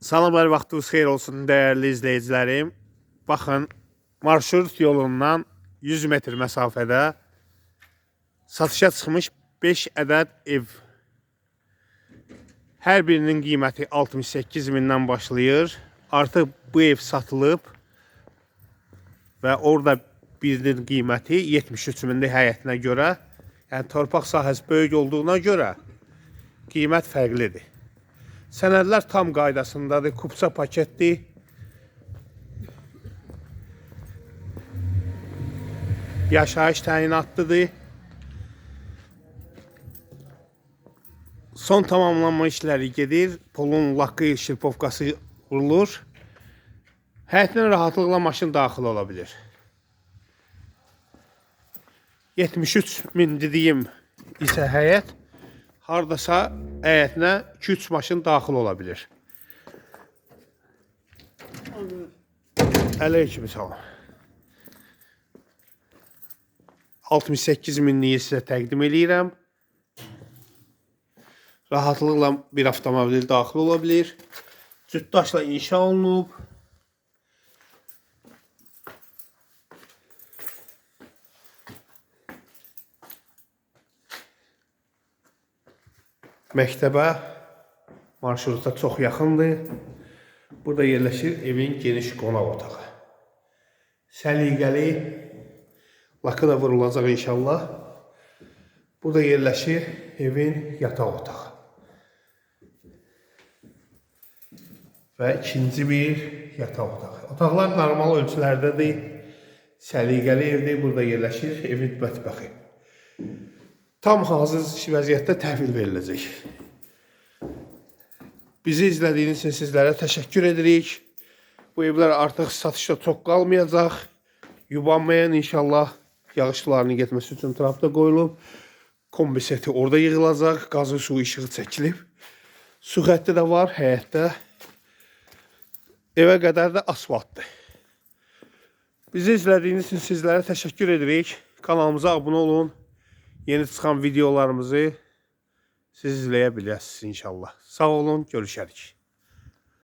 Salam, hər vaxtınız xeyir olsun dəyərli izləyicilərim. Baxın, marşrut yolundan 100 metr məsafədə satışa çıxmış 5 ədəd ev. Hər birinin qiyməti 68 mindən başlayır. Artıq bu ev satılıb və orada birinin qiyməti 73 mindir həyətinə görə. Yəni, torpaq sahəsi böyük olduğuna görə qiymət fərqlidir. Sənədlər tam qaydasındadır, kupça paketdir. Yaşayış təyinatlıdır. Son tamamlanma işləri gedir. Polun lakı, şirpovkası vurulur. Həyətinə rahatlıqla maşın daxil ola bilir. 73 min dediyim isə həyət. Hardasa həyətinə 2-3 maşın daxil ola bilir. Əleyküm salam. 68 minliyi sizə təqdim edirəm. Rahatlıqla bir avtomobil daxil ola bilir. Cütdaşla inşa olunub. Məktəbə, marşruta çox yaxındır. Burada yerləşir evin geniş qonaq otağı. Səliqəli, lakı da vurulacaq inşallah. Burada yerləşir evin yataq otağı. Və ikinci bir yataq otağı. Otaqlar normal ölçülərdədir. Səliqəli evdir. Burada yerləşir evin mətbəxi. Tam hazır vəziyyətdə təhvil veriləcək. Bizi izlədiyiniz üçün sizlərə təşəkkür edirik. Bu evlər artıq satışda çox qalmayacaq. Yubanmayan inşallah yağış sularının getməsi üçün trapda qoyulub. Kombi seti orada yığılacaq. Qazın su işığı çəkilib. Su xətti də var həyətdə. Evə qədər də asfaltdır. Bizi izlədiyiniz üçün sizlərə təşəkkür edirik. Kanalımıza abunə olun. Yeni çıxan videolarımızı siz izləyə biləsiniz inşallah. Sağ olun, görüşərik.